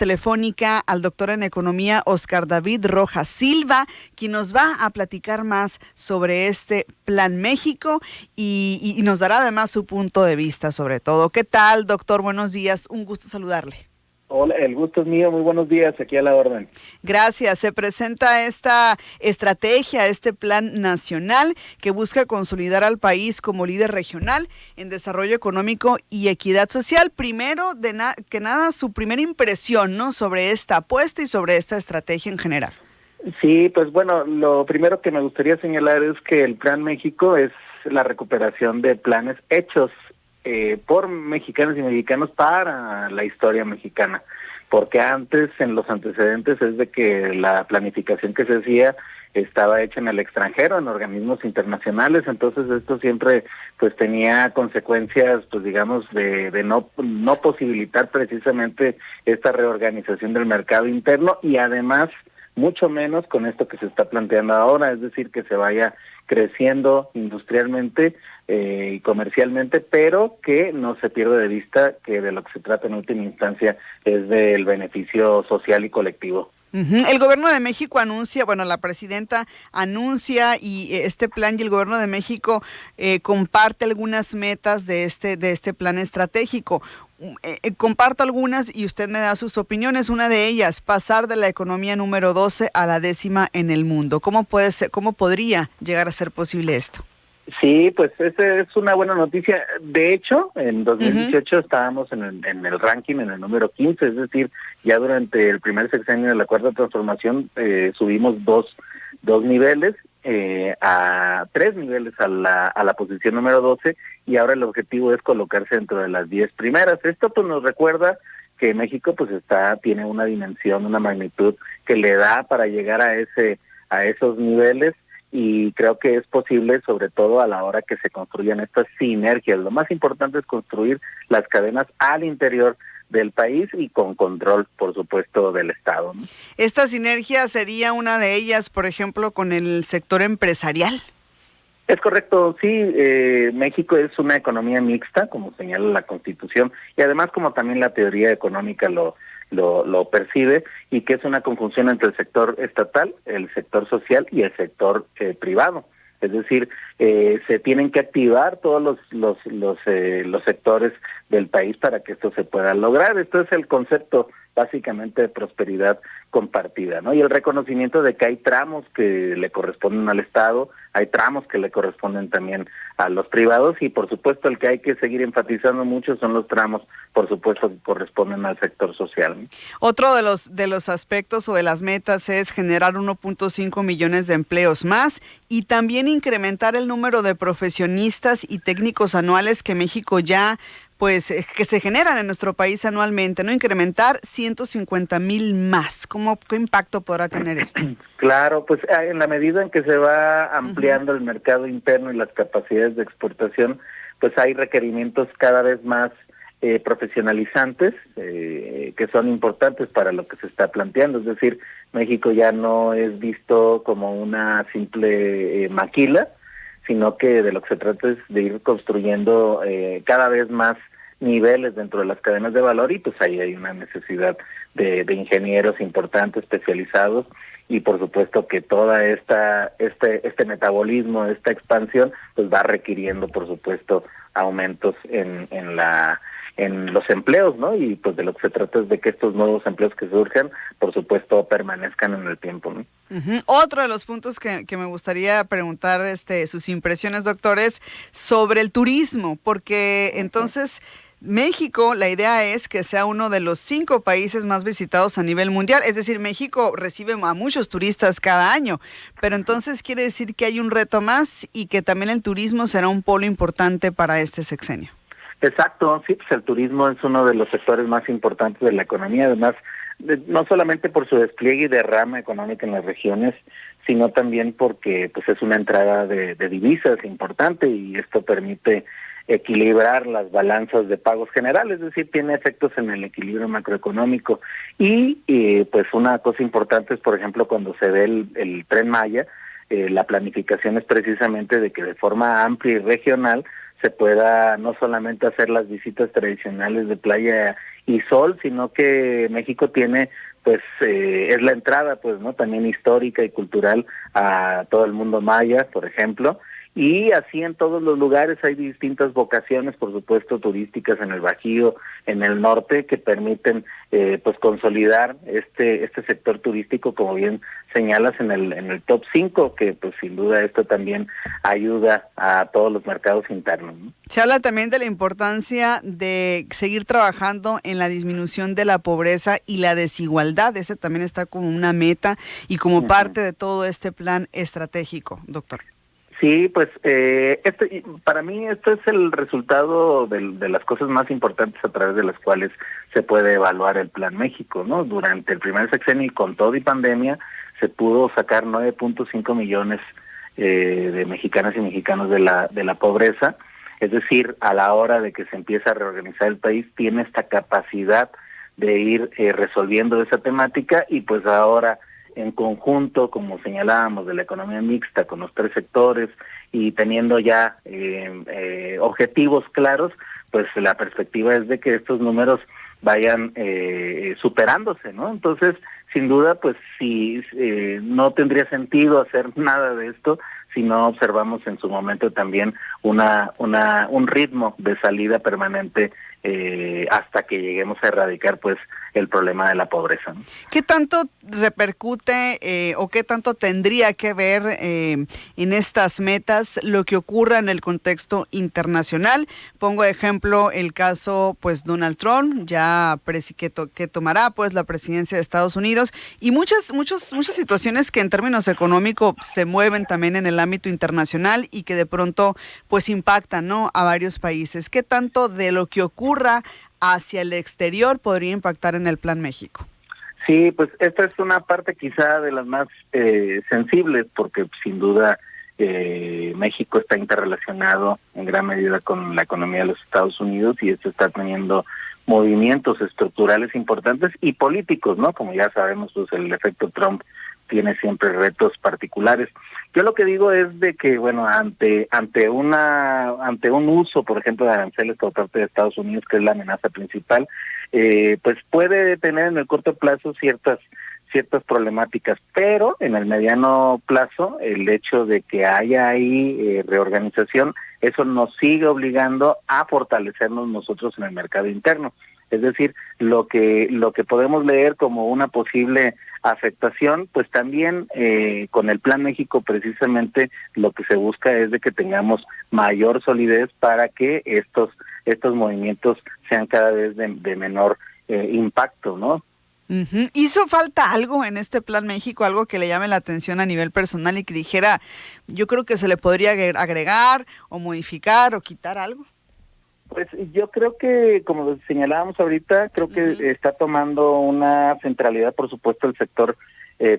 telefónica al doctor en economía Oscar David Rojas Silva, quien nos va a platicar más sobre este Plan México y nos dará además su punto de vista sobre todo. ¿Qué tal, doctor? Buenos días, un gusto saludarle. Hola, el gusto es mío, muy buenos días, aquí a la orden. Gracias. Se presenta esta estrategia, este plan nacional que busca consolidar al país como líder regional en desarrollo económico y equidad social. Primero que nada, su primera impresión, ¿no?, sobre esta apuesta y sobre esta estrategia en general. Sí, pues bueno, lo primero que me gustaría señalar es que el Plan México es la recuperación de planes hechos por mexicanos y mexicanos para la historia mexicana, porque antes, en los antecedentes, es de que la planificación que se hacía estaba hecha en el extranjero, en organismos internacionales, entonces esto siempre pues tenía consecuencias, pues digamos, de no posibilitar precisamente esta reorganización del mercado interno y además mucho menos con esto que se está planteando ahora, es decir, que se vaya creciendo industrialmente y comercialmente, pero que no se pierda de vista que de lo que se trata en última instancia es del beneficio social y colectivo. El Gobierno de México anuncia, bueno, la presidenta anuncia y este plan, y el Gobierno de México comparte algunas metas de este plan estratégico. Comparto algunas y usted me da sus opiniones. Una de ellas, pasar de la economía número 12 a la 10ª en el mundo. ¿Cómo podría llegar a ser posible esto? Sí, pues esa es una buena noticia. De hecho, en 2018 estábamos en el ranking, en el número 15, es decir, ya durante el primer sexenio de la Cuarta Transformación subimos dos niveles, a 3 niveles a la posición número 12, y ahora el objetivo es colocarse dentro de las 10 primeras. Esto pues nos recuerda que México pues tiene una dimensión, una magnitud que le da para llegar a esos niveles, y creo que es posible, sobre todo a la hora que se construyan estas sinergias. Lo más importante es construir las cadenas al interior del país y con control, por supuesto, del Estado, ¿no? Esta sinergia sería una de ellas, por ejemplo, con el sector empresarial. Es correcto, sí, México es una economía mixta, como señala la Constitución, y además como también la teoría económica lo percibe, y que es una conjunción entre el sector estatal, el sector social y el sector privado. Es decir, se tienen que activar todos los sectores del país para que esto se pueda lograr. Esto es el concepto básicamente de prosperidad compartida, ¿no? Y el reconocimiento de que hay tramos que le corresponden al Estado, hay tramos que le corresponden también a los privados, y por supuesto el que hay que seguir enfatizando mucho son los tramos, por supuesto, que corresponden al sector social, ¿no? Otro de los aspectos o de las metas es generar 1.5 millones de empleos más y también incrementar el número de profesionistas y técnicos anuales que México ya que se generan en nuestro país anualmente, ¿no? Incrementar 150,000 más. ¿Qué impacto podrá tener esto? Claro, pues en la medida en que se va ampliando el mercado interno y las capacidades de exportación, pues hay requerimientos cada vez más profesionalizantes, que son importantes para lo que se está planteando. Es decir, México ya no es visto como una simple maquila, sino que de lo que se trata es de ir construyendo cada vez más niveles dentro de las cadenas de valor, y pues ahí hay una necesidad de ingenieros importantes, especializados, y por supuesto que toda este metabolismo, esta expansión, pues va requiriendo, por supuesto, aumentos en los empleos, ¿no? Y pues de lo que se trata es de que estos nuevos empleos que surjan, por supuesto, permanezcan en el tiempo, ¿no? Otro de los puntos que me gustaría preguntar, sus impresiones, doctores, sobre el turismo, porque entonces México, la idea es que sea uno de los 5 países más visitados a nivel mundial, es decir, México recibe a muchos turistas cada año, pero entonces quiere decir que hay un reto más y que también el turismo será un polo importante para este sexenio. Exacto, sí, pues el turismo es uno de los sectores más importantes de la economía, además, no solamente por su despliegue y derrama económica en las regiones, sino también porque pues es una entrada de divisas importante, y esto permite equilibrar las balanzas de pagos generales, es decir, tiene efectos en el equilibrio macroeconómico. Y pues una cosa importante es, por ejemplo, cuando se ve el Tren Maya, la planificación es precisamente de que de forma amplia y regional se pueda no solamente hacer las visitas tradicionales de playa y sol, sino que México tiene pues es la entrada pues no también histórica y cultural a todo el mundo maya, por ejemplo, y así en todos los lugares hay distintas vocaciones, por supuesto turísticas en el Bajío, en el norte, que permiten pues consolidar este sector turístico, como bien señalas, en el top 5, que pues sin duda esto también ayuda a todos los mercados internos, ¿no? Se habla también de la importancia de seguir trabajando en la disminución de la pobreza y la desigualdad. Este también está como una meta y como parte de todo este plan estratégico, doctor. Sí, pues para mí esto es el resultado de las cosas más importantes a través de las cuales se puede evaluar el Plan México, ¿no? Durante el primer sexenio, con todo y pandemia, se pudo sacar 9.5 millones de mexicanas y mexicanos de la pobreza. Es decir, a la hora de que se empieza a reorganizar el país, tiene esta capacidad de ir resolviendo esa temática, y pues ahora en conjunto, como señalábamos, de la economía mixta con los 3 sectores y teniendo ya objetivos claros, pues la perspectiva es de que estos números vayan superándose, ¿no? Entonces, sin duda, pues sí, no tendría sentido hacer nada de esto si no observamos en su momento también un ritmo de salida permanente hasta que lleguemos a erradicar pues el problema de la pobreza, ¿no? ¿Qué tanto repercute o qué tanto tendría que ver en estas metas lo que ocurra en el contexto internacional? Pongo de ejemplo el caso pues Donald Trump, ya que tomará pues la presidencia de Estados Unidos, y muchas situaciones que en términos económicos se mueven también en el ámbito internacional y que de pronto pues impactan, ¿no?, a varios países. ¿Qué tanto de lo que ocurra hacia el exterior podría impactar en el Plan México? Sí, pues esta es una parte quizá de las más sensibles, porque sin duda México está interrelacionado en gran medida con la economía de los Estados Unidos, y esto está teniendo movimientos estructurales importantes y políticos, ¿no? Como ya sabemos, pues el efecto Trump tiene siempre retos particulares. Yo lo que digo es de que, bueno, ante un uso, por ejemplo, de aranceles por parte de Estados Unidos, que es la amenaza principal, pues puede tener en el corto plazo ciertas problemáticas, pero en el mediano plazo, el hecho de que haya ahí reorganización, eso nos sigue obligando a fortalecernos nosotros en el mercado interno. Es decir, lo que podemos leer como una posible afectación, pues también con el Plan México precisamente lo que se busca es de que tengamos mayor solidez para que estos movimientos sean cada vez de menor impacto, ¿no? Uh-huh. ¿Hizo falta algo en este Plan México, algo que le llame la atención a nivel personal y que dijera, yo creo que se le podría agregar o modificar o quitar algo? Pues yo creo que, como señalábamos ahorita, creo que está tomando una centralidad, por supuesto, el sector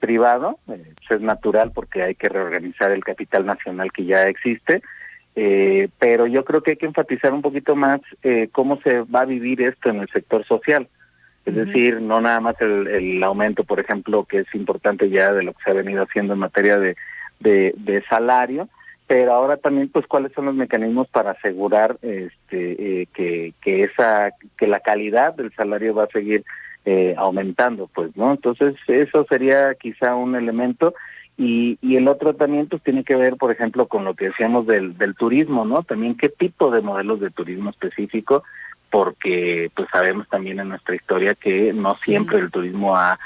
privado. Es natural porque hay que reorganizar el capital nacional que ya existe, pero yo creo que hay que enfatizar un poquito más cómo se va a vivir esto en el sector social. Es decir, no nada más el aumento, por ejemplo, que es importante ya de lo que se ha venido haciendo en materia de salario, pero ahora también pues cuáles son los mecanismos para asegurar que la calidad del salario va a seguir aumentando, pues, ¿no? Entonces eso sería quizá un elemento, y el otro también pues tiene que ver, por ejemplo, con lo que decíamos del turismo, ¿no? También qué tipo de modelos de turismo específico, porque pues sabemos también en nuestra historia que no siempre el turismo ha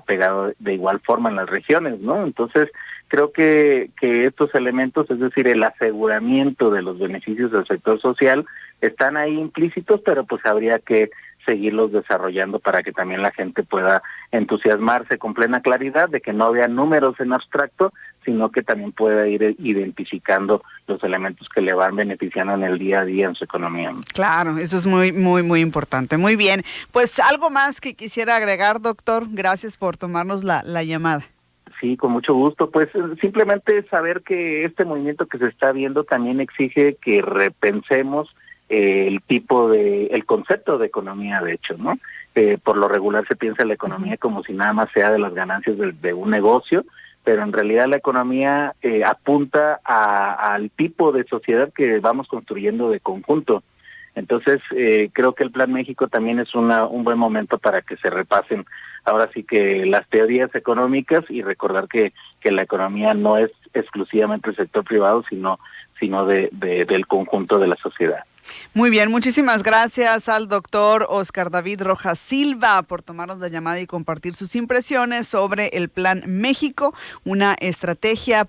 pegado de igual forma en las regiones, ¿no? Entonces creo que estos elementos, es decir, el aseguramiento de los beneficios del sector social, están ahí implícitos, pero pues habría que seguirlos desarrollando para que también la gente pueda entusiasmarse con plena claridad de que no vea números en abstracto, sino que también pueda ir identificando los elementos que le van beneficiando en el día a día en su economía. Claro, eso es muy, muy, muy importante. Muy bien. Pues algo más que quisiera agregar, doctor. Gracias por tomarnos la llamada. Sí, con mucho gusto. Pues simplemente saber que este movimiento que se está viendo también exige que repensemos el concepto de economía, de hecho, ¿no? Por lo regular se piensa en la economía como si nada más sea de las ganancias de un negocio, pero en realidad la economía apunta al tipo de sociedad que vamos construyendo de conjunto. Entonces, creo que el Plan México también es un buen momento para que se repasen ahora sí que las teorías económicas y recordar que la economía no es exclusivamente el sector privado, sino del conjunto de la sociedad. Muy bien, muchísimas gracias al doctor Oscar David Rojas Silva por tomarnos la llamada y compartir sus impresiones sobre el Plan México, una estrategia